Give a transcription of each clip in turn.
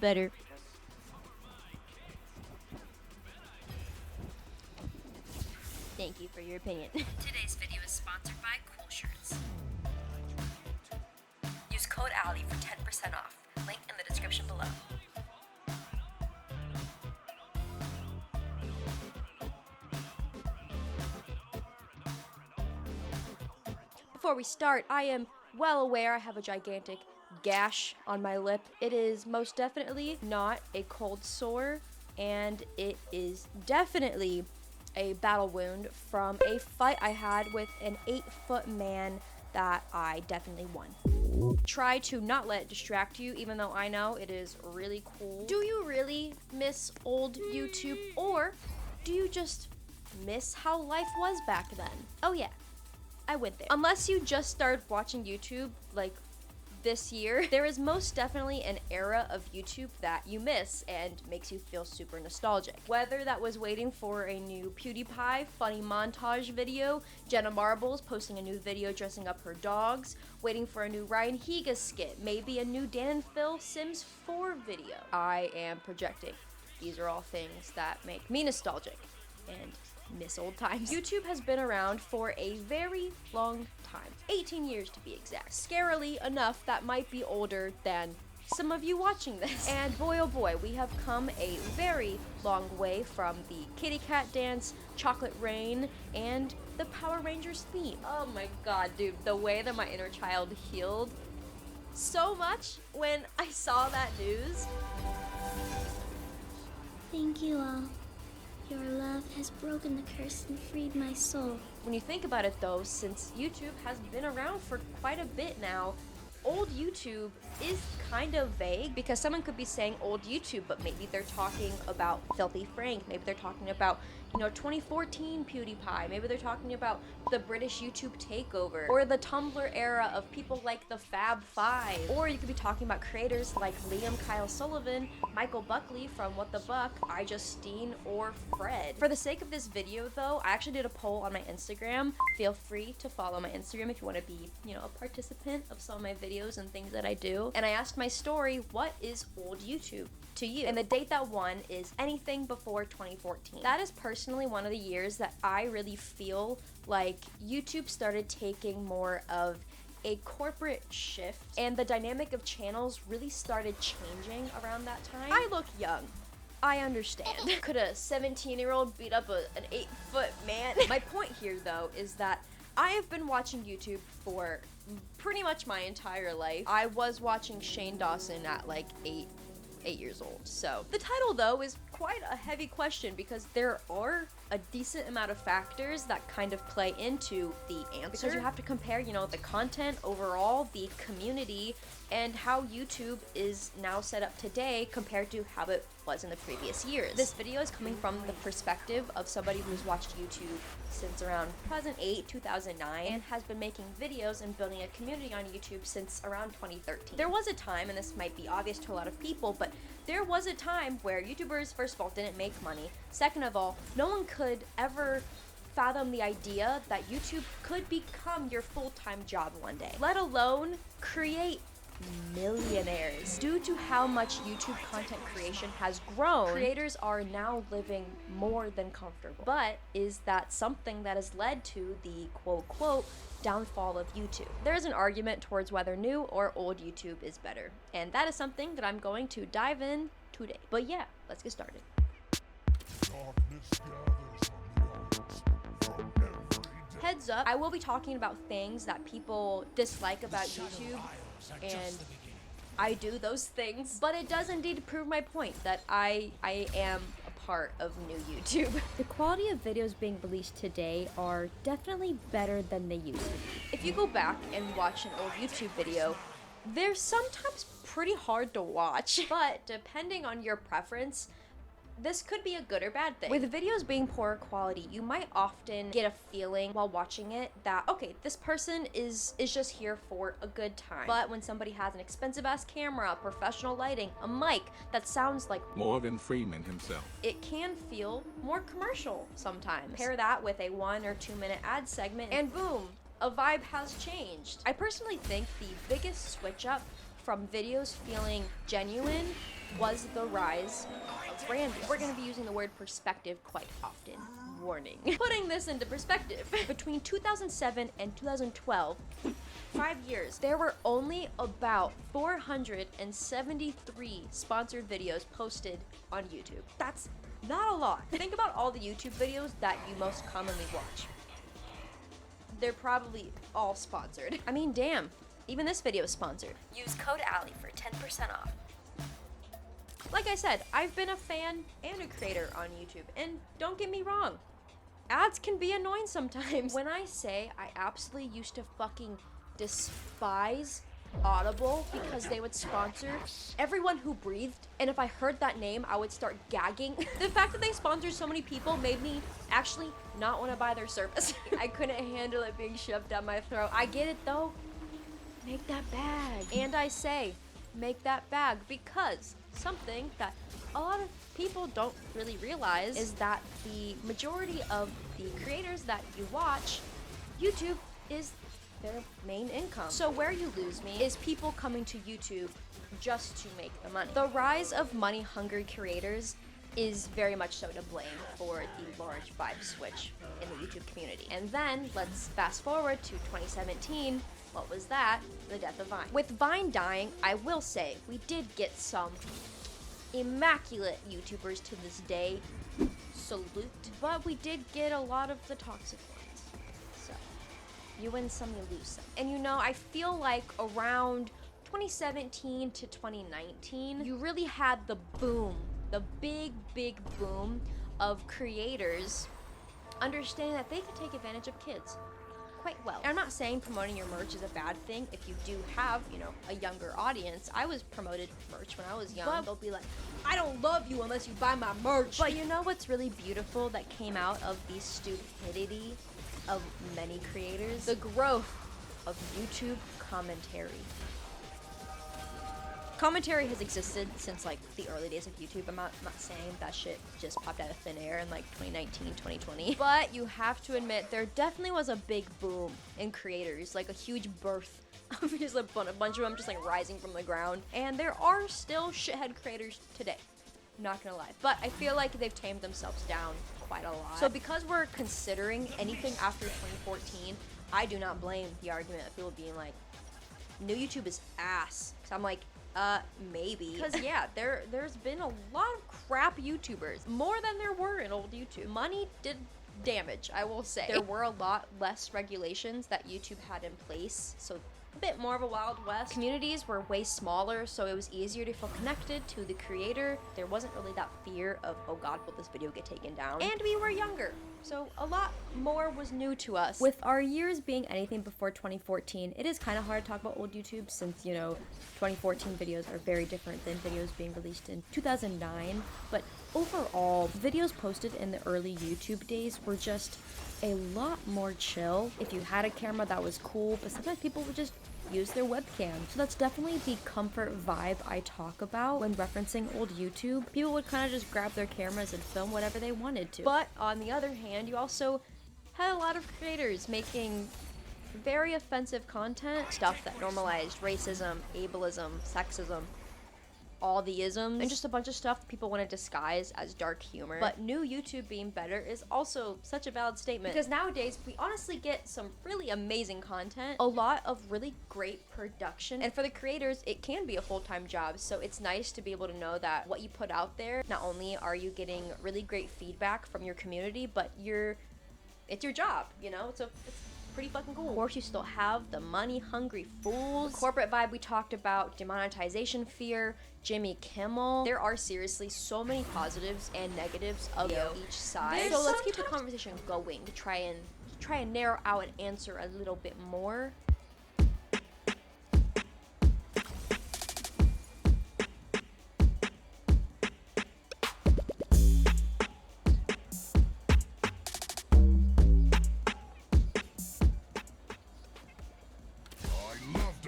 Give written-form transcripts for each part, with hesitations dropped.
better. Thank you for your opinion. Today's video is sponsored by Cool Shirts. Use code ALLIE for 10% off. Link in the description below. Before we start, I am well aware I have a gigantic gash on my lip. It is most definitely not a cold sore, and it is definitely a battle wound from a fight I had with an 8-foot man that I definitely won. Try to not let it distract you, even though I know it is really cool. Do you really miss old YouTube, or do you just miss how life was back then? Oh yeah, I went there. Unless you just started watching YouTube like this year, there is most definitely an era of YouTube that you miss and makes you feel super nostalgic. Whether that was waiting for a new PewDiePie funny montage video, Jenna Marbles posting a new video dressing up her dogs, waiting for a new Ryan Higa skit, maybe a new Dan and Phil Sims 4 video. I am projecting. These are all things that make me nostalgic and miss old times. YouTube has been around for a very long time, 18 years to be exact. Scarily enough, that might be older than some of you watching this. And boy oh boy, we have come a very long way from the kitty cat dance, chocolate rain, and the Power Rangers theme. Oh my god, dude, the way that my inner child healed so much when I saw that news. Thank you all. Your love has broken the curse and freed my soul. When you think about it though, since YouTube has been around for quite a bit now, old YouTube is kind of vague, because someone could be saying old YouTube, but maybe they're talking about Filthy Frank, maybe they're talking about, 2014 PewDiePie, maybe they're talking about the British YouTube takeover, or the Tumblr era of people like the Fab Five, or you could be talking about creators like Liam Kyle Sullivan, Michael Buckley from What the Buck, iJustine, or Fred. For the sake of this video though, I actually did a poll on my Instagram. Feel free to follow my Instagram if you want to be, a participant of some of my videos and things that I do. And I asked my story, what is old YouTube to you? And the date that won is anything before 2014. That is personally one of the years that I really feel like YouTube started taking more of a corporate shift, and the dynamic of channels really started changing around that time. I look young, I understand. Could a 17-year-old beat up an 8-foot man? My point here though is that I have been watching YouTube for pretty much my entire life. I was watching Shane Dawson at like 8 years old. So the title though is quite a heavy question, because there are a decent amount of factors that kind of play into the answer. Because you have to compare, the content overall, the community, and how YouTube is now set up today compared to how it was in the previous years. This video is coming from the perspective of somebody who's watched YouTube since around 2008, 2009, and has been making videos and building a community on YouTube since around 2013. There was a time, and this might be obvious to a lot of people, but there was a time where YouTubers, first of all, didn't make money. Second of all, no one could ever fathom the idea that YouTube could become your full-time job one day, let alone create millionaires. Due to how much YouTube content creation has grown, creators are now living more than comfortable. But is that something that has led to the quote-quote downfall of YouTube? There's an argument towards whether new or old YouTube is better, and that is something that I'm going to dive in today. But yeah, let's get started. Heads up, I will be talking about things that people dislike about YouTube, and I do those things, but it does indeed prove my point that I am a part of new YouTube. The quality of videos being released today are definitely better than they used to be. If you go back and watch an old YouTube video, they're sometimes pretty hard to watch, but depending on your preference, this could be a good or bad thing. With videos being poor quality, you might often get a feeling while watching it that, okay, this person is just here for a good time. But when somebody has an expensive ass camera, professional lighting, a mic that sounds like Morgan Freeman himself, it can feel more commercial sometimes. Pair that with a 1 or 2 minute ad segment and boom, a vibe has changed. I personally think the biggest switch up from videos feeling genuine was the rise of branding. We're gonna be using the word perspective quite often. Warning. Putting this into perspective, between 2007 and 2012, 5 years, there were only about 473 sponsored videos posted on YouTube. That's not a lot. Think about all the YouTube videos that you most commonly watch. They're probably all sponsored. I mean, damn, even this video is sponsored. Use code Allie for 10% off. Like I said, I've been a fan and a creator on YouTube, and don't get me wrong, ads can be annoying sometimes. When I say I absolutely used to fucking despise Audible because they would sponsor everyone who breathed, and if I heard that name, I would start gagging. The fact that they sponsored so many people made me actually not want to buy their service. I couldn't handle it being shoved down my throat. I get it though. Make that bag. And I say, make that bag, because something that a lot of people don't really realize is that the majority of the creators that you watch, YouTube is their main income. So where you lose me is people coming to YouTube just to make the money. The rise of money-hungry creators is very much so to blame for the large vibe switch in the YouTube community. And then let's fast forward to 2017. What was that? The death of Vine. With Vine dying, I will say we did get some immaculate YouTubers to this day. Salute. But we did get a lot of the toxic ones. So you win some, you lose some. And you know, I feel like around 2017 to 2019, you really had the boom, the big boom of creators understanding that they could take advantage of kids quite well. And I'm not saying promoting your merch is a bad thing if you do have, you know, a younger audience. I was promoted merch when I was young. But they'll be like, I don't love you unless you buy my merch. But you know what's really beautiful that came out of the stupidity of many creators? The growth of YouTube commentary. Commentary has existed since like the early days of YouTube. I'm not saying that shit just popped out of thin air in like 2019, 2020. But you have to admit there definitely was a big boom in creators, like a huge birth of just a bunch of them just like rising from the ground. And there are still shithead creators today. Not gonna lie. But I feel like they've tamed themselves down quite a lot. So because we're considering anything after 2014, I do not blame the argument of people being like, new YouTube is ass. So I'm like, maybe. Because yeah, there's been a lot of crap YouTubers. More than there were in old YouTube. Money did damage, I will say. There were a lot less regulations that YouTube had in place, so a bit more of a Wild West. Communities were way smaller, so it was easier to feel connected to the creator. There wasn't really that fear of, oh god, will this video get taken down? And we were younger, so a lot more was new to us. With our years being anything before 2014, it is kind of hard to talk about old YouTube since, you know, 2014 videos are very different than videos being released in 2009. But overall, videos posted in the early YouTube days were just a lot more chill. If you had a camera, that was cool, but sometimes people would just use their webcam. So that's definitely the comfort vibe I talk about when referencing old YouTube. People would kind of just grab their cameras and film whatever they wanted to. But on the other hand, you also had a lot of creators making very offensive content, stuff that normalized racism, ableism, sexism, all the isms, and just a bunch of stuff that people want to disguise as dark humor. But new YouTube being better is also such a valid statement, because nowadays we honestly get some really amazing content, a lot of really great production, and for the creators it can be a full-time job. So it's nice to be able to know that what you put out there, not only are you getting really great feedback from your community, but it's your job, you know? It's pretty fucking cool. Of course, you still have the money-hungry fools. The corporate vibe we talked about, demonetization fear, Jimmy Kimmel. There are seriously so many positives and negatives of each side. So let's keep the conversation going to try and narrow out and answer a little bit more.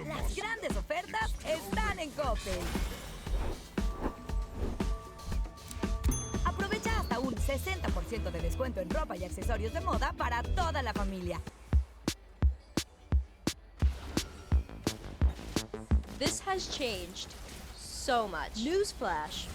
Las grandes ofertas están en Coppel. Aprovecha hasta un 60% de descuento en ropa y accesorios de moda para toda la familia. This has changed so much. Newsflash.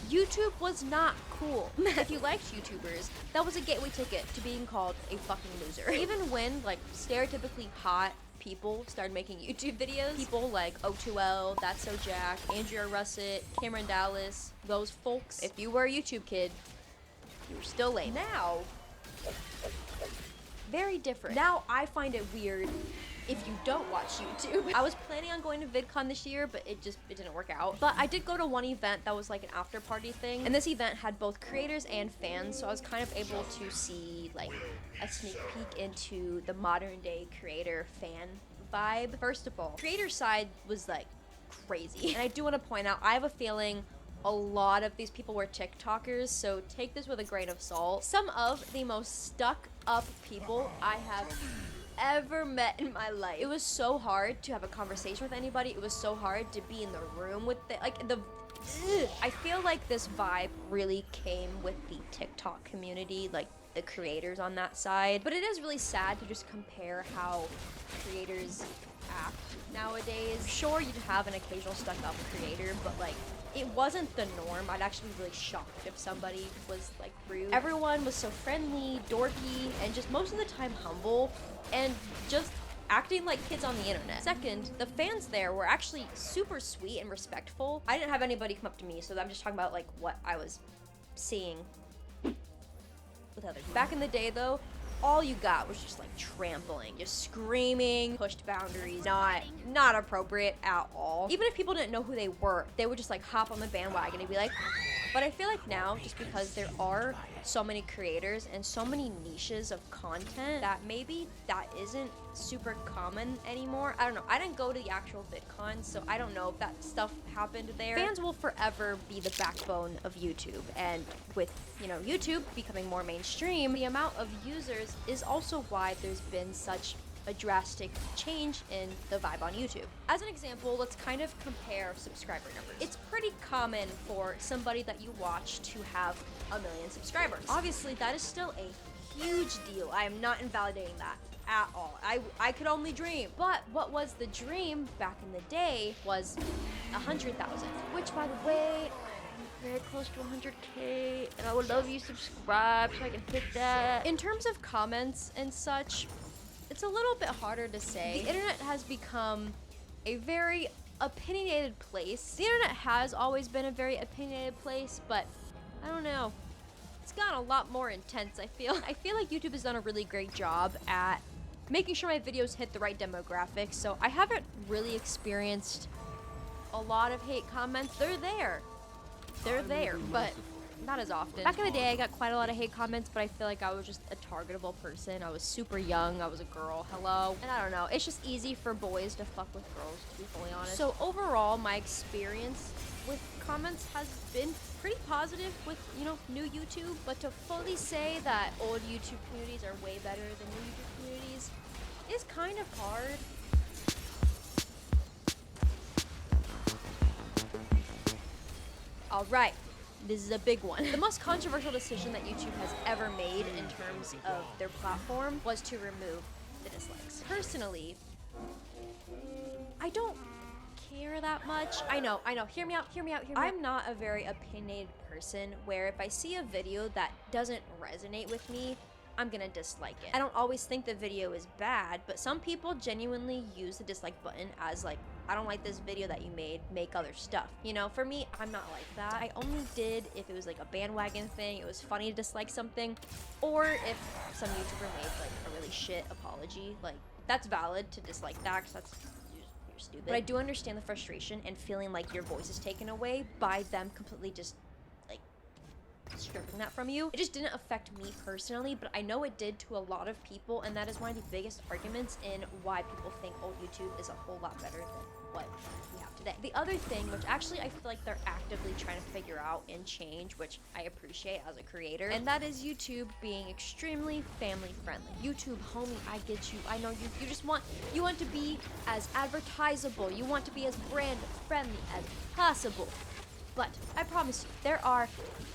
YouTube was not cool. If you liked YouTubers, that was a gateway ticket to being called a fucking loser. Even when, like, stereotypically hot people started making YouTube videos, people like O2L, That's So Jack, Andrea Russet, Cameron Dallas, those folks, if you were a YouTube kid, you were still lame. Now, very different. Now I find it weird if you don't watch YouTube. I was planning on going to VidCon this year, but it didn't work out. But I did go to one event that was like an after party thing, and this event had both creators and fans, so I was kind of able to see like a sneak peek into the modern day creator fan vibe. First of all, creator side was like crazy. And I do want to point out, I have a feeling a lot of these people were TikTokers, so take this with a grain of salt. Some of the most stuck up people I have ever met in my life. It was so hard to have a conversation with anybody. It was so hard to be in the room with I feel like this vibe really came with the TikTok community, like the creators on that side. But it is really sad to just compare how creators act nowadays. Sure, you'd have an occasional stuck up creator, but like it wasn't the norm. I'd actually be really shocked if somebody was like rude. Everyone was so friendly, dorky, and just most of the time humble, and just acting like kids on the internet. Second, the fans there were actually super sweet and respectful. I didn't have anybody come up to me, so I'm just talking about like what I was seeing with others. Back in the day though, all you got was just like trampling, just screaming, pushed boundaries, not appropriate at all. Even if people didn't know who they were, they would just like hop on the bandwagon and be like, but I feel like now, just because there are so many creators and so many niches of content, that maybe that isn't super common anymore. I don't know. I didn't go to the actual VidCon, so I don't know if that stuff happened there. Fans will forever be the backbone of YouTube, and with, you know, YouTube becoming more mainstream, the amount of users is also why there's been such a drastic change in the vibe on YouTube. As an example, let's kind of compare subscriber numbers. It's pretty common for somebody that you watch to have 1 million subscribers. Obviously, that is still a huge deal. I am not invalidating that at all. I could only dream. But what was the dream back in the day was 100,000, which, by the way, I'm very close to 100K, and I would love you subscribe so I can hit that. In terms of comments and such, it's a little bit harder to say. The internet has become a very opinionated place. The internet has always been a very opinionated place, but I don't know. It's gotten a lot more intense, I feel. I feel like YouTube has done a really great job at making sure my videos hit the right demographics, so I haven't really experienced a lot of hate comments. They're there, but not as often. Back in the day, I got quite a lot of hate comments, but I feel like I was just a targetable person. I was super young. I was a girl. Hello. And I don't know. It's just easy for boys to fuck with girls, to be fully honest. So overall, my experience with comments has been pretty positive with, you know, new YouTube. But to fully say that old YouTube communities are way better than new YouTube communities is kind of hard. All right. This is a big one. The most controversial decision that YouTube has ever made in terms of their platform was to remove the dislikes. Personally, I don't care that much. I know. Hear me out. I'm not a very opinionated person where if I see a video that doesn't resonate with me, I'm gonna dislike it. I don't always think the video is bad, but some people genuinely use the dislike button as like, I don't like this video that you made, make other stuff. You know, for me, I'm not like that. I only did if it was like a bandwagon thing, it was funny to dislike something, or if some YouTuber made like a really shit apology. Like, that's valid to dislike that, because that's, you're stupid. But I do understand the frustration and feeling like your voice is taken away by them completely just stripping that from you. It just didn't affect me personally, but I know it did to a lot of people, and that is one of the biggest arguments in why people think old YouTube is a whole lot better than what we have today. The other thing, which actually I feel like they're actively trying to figure out and change, which I appreciate as a creator, and that is YouTube being extremely family friendly. YouTube, homie, I get you. I know you just want to be as advertisable. You want to be as brand friendly as possible. But I promise you, there are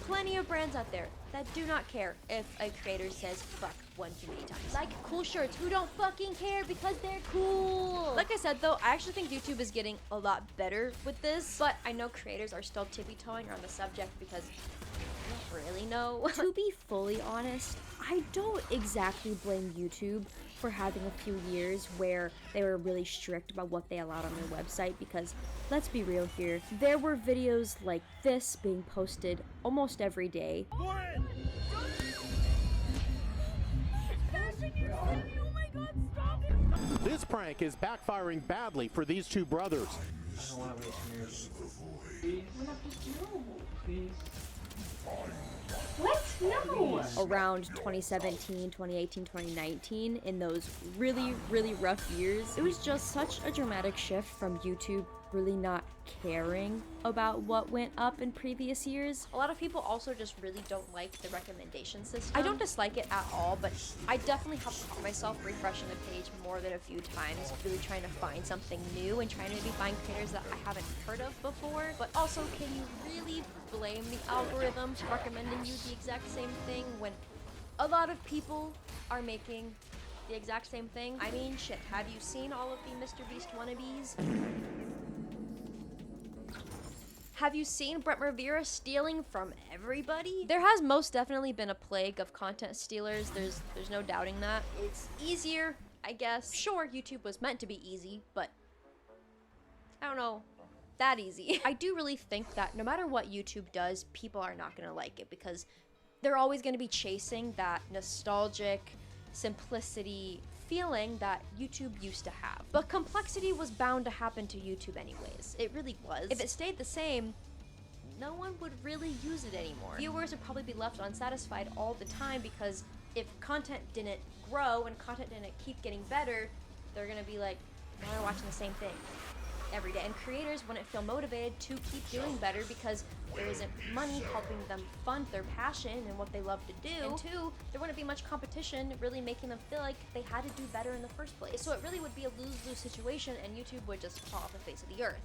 plenty of brands out there that do not care if a creator says fuck one too many times. Like cool shirts who don't fucking care because they're cool. Like I said though, I actually think YouTube is getting a lot better with this, but I know creators are still tippy-toeing on the subject because I don't really know. To be fully honest, I don't exactly blame YouTube for having a few years where they were really strict about what they allowed on their website, because let's be real here, there were videos like this being posted almost every day. This prank is backfiring badly for these two brothers. What? No! Around 2017, 2018, 2019, in those really, really rough years, it was just such a dramatic shift from YouTube really not caring about what went up in previous years. A lot of people also just really don't like the recommendation system. I don't dislike it at all, but I definitely have caught myself refreshing the page more than a few times, really trying to find something new and trying to maybe find creators that I haven't heard of before. But also, can you really blame the algorithm for recommending you the exact same thing when a lot of people are making the exact same thing? I mean, shit, have you seen all of the Mr. Beast wannabes? Have you seen Brett Rivera stealing from everybody? There has most definitely been a plague of content stealers. There's no doubting that. It's easier, I guess. Sure, YouTube was meant to be easy, but I don't know, that easy. I do really think that no matter what YouTube does, people are not gonna like it because they're always gonna be chasing that nostalgic simplicity feeling that YouTube used to have. But complexity was bound to happen to YouTube anyways. It really was. If it stayed the same, no one would really use it anymore. Viewers would probably be left unsatisfied all the time because if content didn't grow and content didn't keep getting better, they're gonna be like, now they're watching the same thing every day. And creators wouldn't feel motivated to keep doing better because there isn't money helping them fund their passion and what they love to do. And two, there wouldn't be much competition really making them feel like they had to do better in the first place. So it really would be a lose-lose situation and YouTube would just fall off the face of the earth.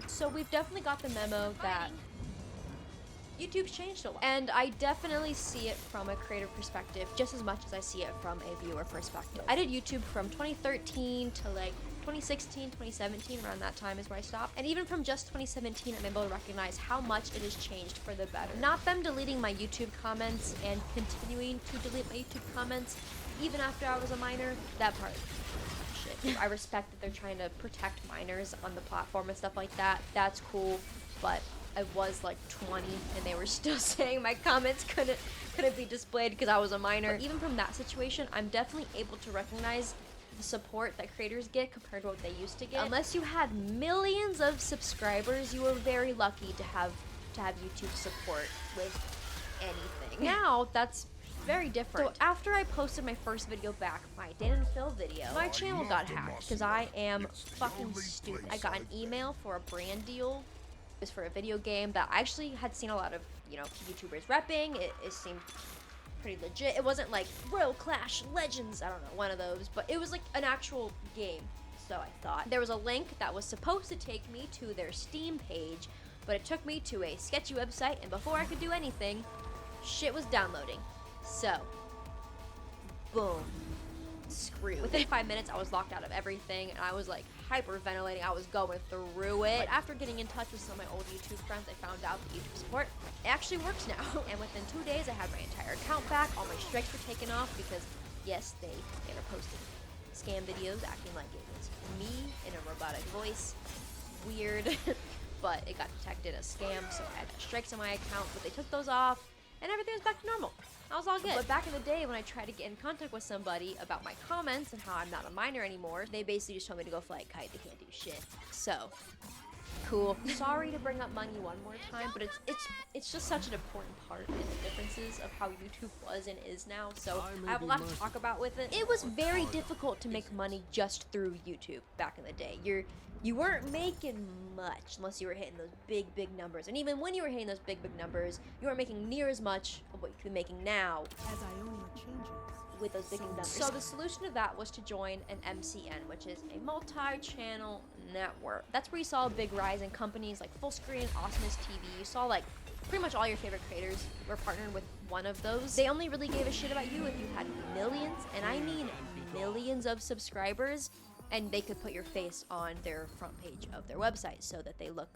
So we've definitely got the memo that YouTube's changed a lot. And I definitely see it from a creator perspective just as much as I see it from a viewer perspective. I did YouTube from 2013 to like 2016, 2017, around that time is where I stopped. And even from just 2017, I'm able to recognize how much it has changed for the better. Not them deleting my YouTube comments and continuing to delete my YouTube comments even after I was a minor, that part. Shit. I respect that they're trying to protect minors on the platform and stuff like that. That's cool, but I was like 20 and they were still saying my comments couldn't be displayed because I was a minor. But even from that situation, I'm definitely able to recognize the support that creators get compared to what they used to get. Unless you had millions of subscribers, you were very lucky to have YouTube support with anything. Now that's very different. So after I posted my first video back, my Dan and Phil video, my channel got hacked because I am fucking stupid. I got an email for a brand deal. It was for a video game that I actually had seen a lot of, YouTubers repping. It seemed pretty legit. It wasn't like Royal Clash Legends, I don't know, one of those, but it was like an actual game. So I thought there was a link that was supposed to take me to their Steam page, but it took me to a sketchy website, and before I could do anything, shit was downloading. So, boom. Screwed. Within 5 minutes, I was locked out of everything, and I was like hyperventilating. I was going through it. But after getting in touch with some of my old YouTube friends, I found out that YouTube support actually works now. And within 2 days, I had my entire account back. All my strikes were taken off because, yes, they were posting scam videos, acting like it was me in a robotic voice. Weird, but it got detected as scam, so I had strikes on my account. But they took those off, and everything was back to normal. I was all good. But back in the day when I tried to get in contact with somebody about my comments and how I'm not a minor anymore, they basically just told me to go fly a kite. They can't do shit. So, Cool. Sorry to bring up money one more time, but it's just such an important part in the differences of how YouTube was and is now. So I have a lot to talk about with it. It was very difficult to make money just through YouTube back in the day. You weren't making much unless you were hitting those big numbers. And even when you were hitting those big numbers, you weren't making near as much of what you could be making now with those big numbers. So the solution to that was to join an MCN, which is a multi-channel network. That's where you saw a big rise in companies like Fullscreen, Awesomeness TV. You saw like pretty much all your favorite creators were partnered with one of those. They only really gave a shit about you if you had millions, and I mean millions of subscribers, and they could put your face on their front page of their website so that they look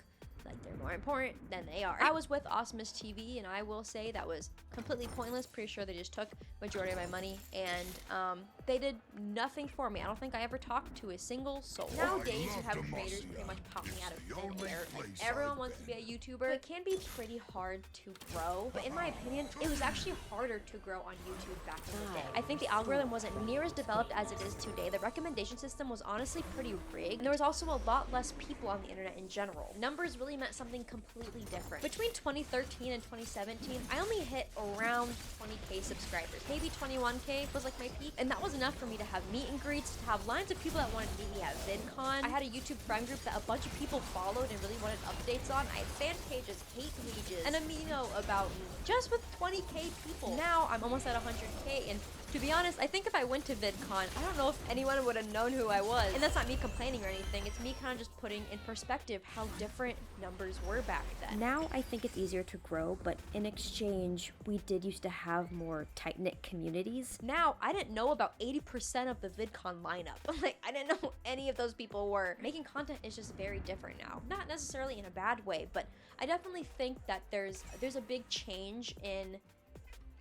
like they're more important than they are. I was with Awesomeness TV, and I will say that was completely pointless. Pretty sure they just took majority of my money, and they did nothing for me. I don't think I ever talked to a single soul. Nowadays, you have creators pretty much popping out of thin air. Like, everyone wants to be a YouTuber. It can be pretty hard to grow, but in my opinion, it was actually harder to grow on YouTube back in the day. I think the algorithm wasn't near as developed as it is today. The recommendation system was honestly pretty rigged, and there was also a lot less people on the internet in general. Numbers really meant something completely different. Between 2013 and 2017, I only hit around 20k subscribers. Maybe 21k was like my peak, and that was enough for me to have meet and greets, to have lines of people that wanted to meet me at VidCon. I had a YouTube friend group that a bunch of people followed and really wanted updates on. I had fan pages, hate pages, and Amino about me, just with 20k people. Now I'm almost at 100k, and to be honest, I think if I went to VidCon, I don't know if anyone would have known who I was. And that's not me complaining or anything. It's me kind of just putting in perspective how different numbers were back then. Now I think it's easier to grow, but in exchange, we did used to have more tight-knit communities. Now, I didn't know about 80% of the VidCon lineup. Like, I didn't know who any of those people were. Making content is just very different now. Not necessarily in a bad way, but I definitely think that there's a big change in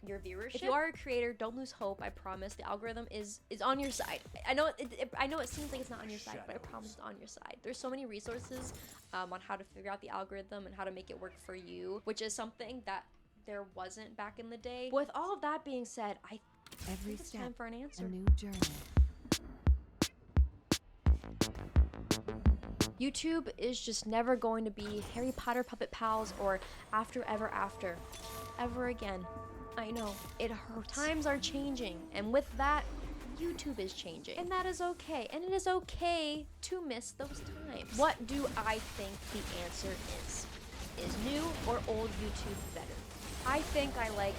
your viewership. If you are a creator, don't lose hope. I promise the algorithm is on your side. I know it seems like it's not on your side, but I promise it's on your side. There's so many resources on how to figure out the algorithm and how to make it work for you, which is something that there wasn't back in the day. With all of that being said, I think it's time for an answer. A new journey. YouTube is just never going to be Harry Potter Puppet Pals or After Ever After ever again. I know, it hurts. Times are changing, and with that, YouTube is changing. And that is okay, and it is okay to miss those times. What do I think the answer is? Is new or old YouTube better? I think I like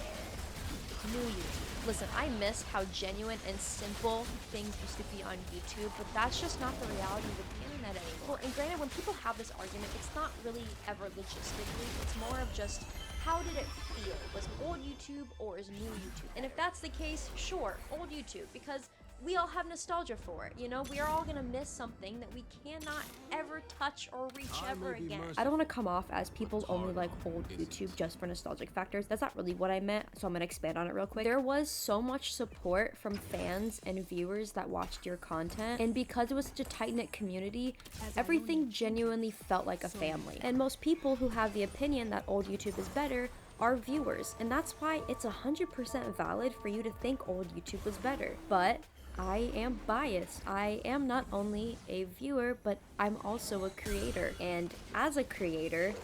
new YouTube. Listen, I miss how genuine and simple things used to be on YouTube, but that's just not the reality of the internet anymore. Well, and granted, when people have this argument, it's not really ever logistically, it's more of just, how did it feel? Was it old YouTube or is new YouTube? And if that's the case, sure, old YouTube, because we all have nostalgia for it, you know? We are all gonna miss something that we cannot ever touch or reach ever again. I don't want to come off as people only like old YouTube just for nostalgic factors. That's not really what I meant, so I'm gonna expand on it real quick. There was so much support from fans and viewers that watched your content, and because it was such a tight-knit community, everything genuinely felt like a family. And most people who have the opinion that old YouTube is better are viewers, and that's why it's 100% valid for you to think old YouTube was better. But I am biased. I am not only a viewer, but I'm also a creator. And as a creator,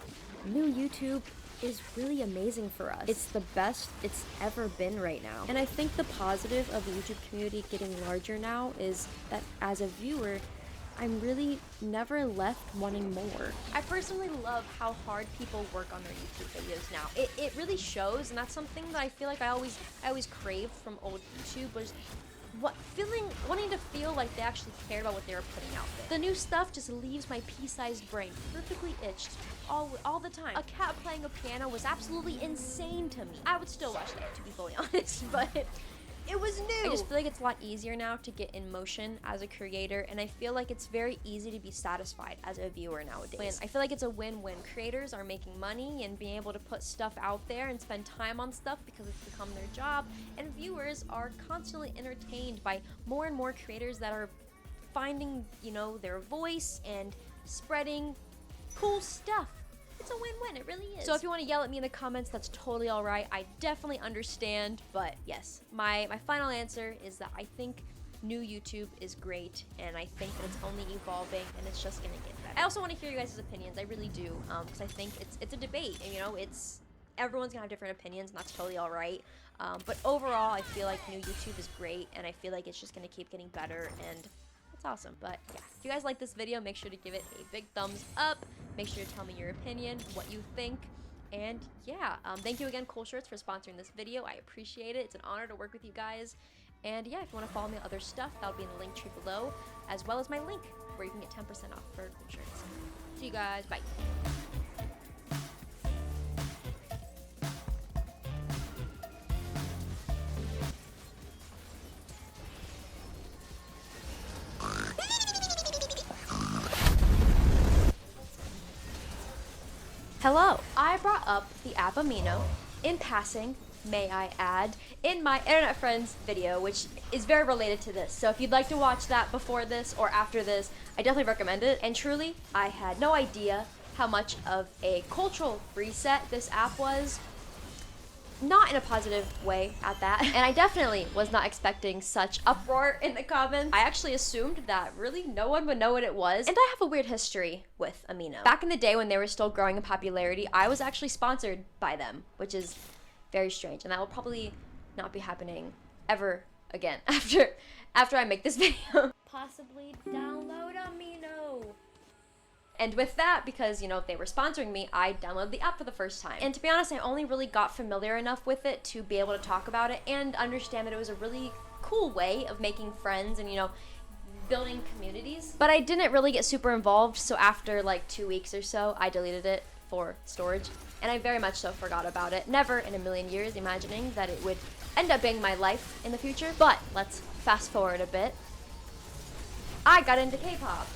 new YouTube is really amazing for us. It's the best it's ever been right now. And I think the positive of the YouTube community getting larger now is that as a viewer, I'm really never left wanting more. I personally love how hard people work on their YouTube videos now. It really shows, and that's something that I feel like I always craved from old YouTube, was wanting to feel like they actually cared about what they were putting out there. The new stuff just leaves my pea-sized brain perfectly itched all the time. A cat playing a piano was absolutely insane to me. I would still watch that, to be fully honest, but it was new. I just feel like it's a lot easier now to get in motion as a creator, and I feel like it's very easy to be satisfied as a viewer nowadays. I feel like it's a win-win. Creators are making money and being able to put stuff out there and spend time on stuff because it's become their job, and viewers are constantly entertained by more and more creators that are finding, you know, their voice and spreading cool stuff. It's a win-win, it really is. So if you want to yell at me in the comments, that's totally alright. I definitely understand, but yes, my final answer is that I think new YouTube is great, and I think that it's only evolving, and it's just gonna get better. I also want to hear you guys' opinions. I really do, because I think it's a debate, and you know, everyone's gonna have different opinions, and that's totally all right. But overall, I feel like new YouTube is great, and I feel like it's just gonna keep getting better, and it's awesome. But yeah, if you guys like this video, make sure to give it a big thumbs up. Make sure to tell me your opinion, what you think. And yeah, thank you again, Cool Shirts, for sponsoring this video. I appreciate it. It's an honor to work with you guys. And yeah, if you want to follow me on other stuff, that'll be in the link tree below, as well as my link where you can get 10% off for Cool Shirts. See you guys. Bye. Hello, I brought up the app Amino in passing, may I add, in my Internet Friends video, which is very related to this. So if you'd like to watch that before this or after this, I definitely recommend it. And truly, I had no idea how much of a cultural reset this app was. Not in a positive way at that. And I definitely was not expecting such uproar in the comments. I actually assumed that really no one would know what it was. And I have a weird history with Amino. Back in the day when they were still growing in popularity, I was actually sponsored by them, which is very strange. And that will probably not be happening ever again after I make this video. Possibly download Amino. And with that, because, you know, they were sponsoring me, I downloaded the app for the first time. And to be honest, I only really got familiar enough with it to be able to talk about it and understand that it was a really cool way of making friends and, you know, building communities. But I didn't really get super involved, so after like 2 weeks or so, I deleted it for storage. And I very much so forgot about it. Never in a million years imagining that it would end up being my life in the future. But let's fast forward a bit. I got into K-pop.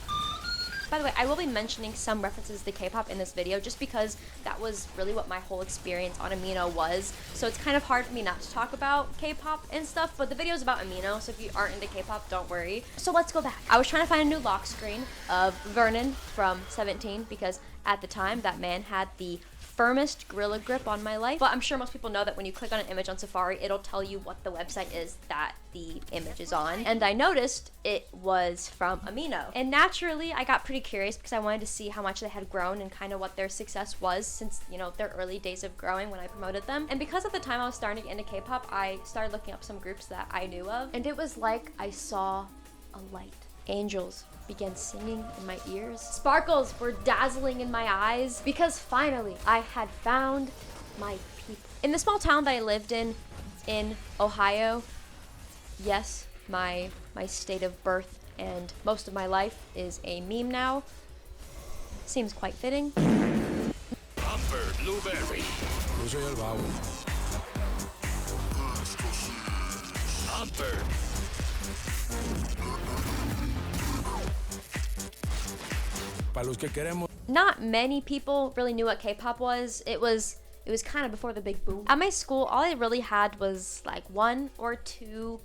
By the way, I will be mentioning some references to K-pop in this video just because that was really what my whole experience on Amino was. So it's kind of hard for me not to talk about K-pop and stuff, but the video is about Amino, so if you aren't into K-pop, don't worry. So let's go back. I was trying to find a new lock screen of Vernon from 17 because at the time that man had the firmest gorilla grip on my life. But I'm sure most people know that when you click on an image on Safari, it'll tell you what the website is that the image is on. And I noticed it was from Amino. And naturally, I got pretty curious because I wanted to see how much they had grown and kind of what their success was since, you know, their early days of growing when I promoted them. And because at the time I was starting to get into K-pop, I started looking up some groups that I knew of. And it was like I saw a light. Angels began singing in my ears. Sparkles were dazzling in my eyes because finally I had found my people. In the small town that I lived in Ohio, yes, my state of birth and most of my life is a meme now. Seems quite fitting. Humber, blueberry. Yo soy el babo. Humber. Not many people really knew what K-pop was. It was kind of before the big boom. At my school, all I really had was like 1 or 2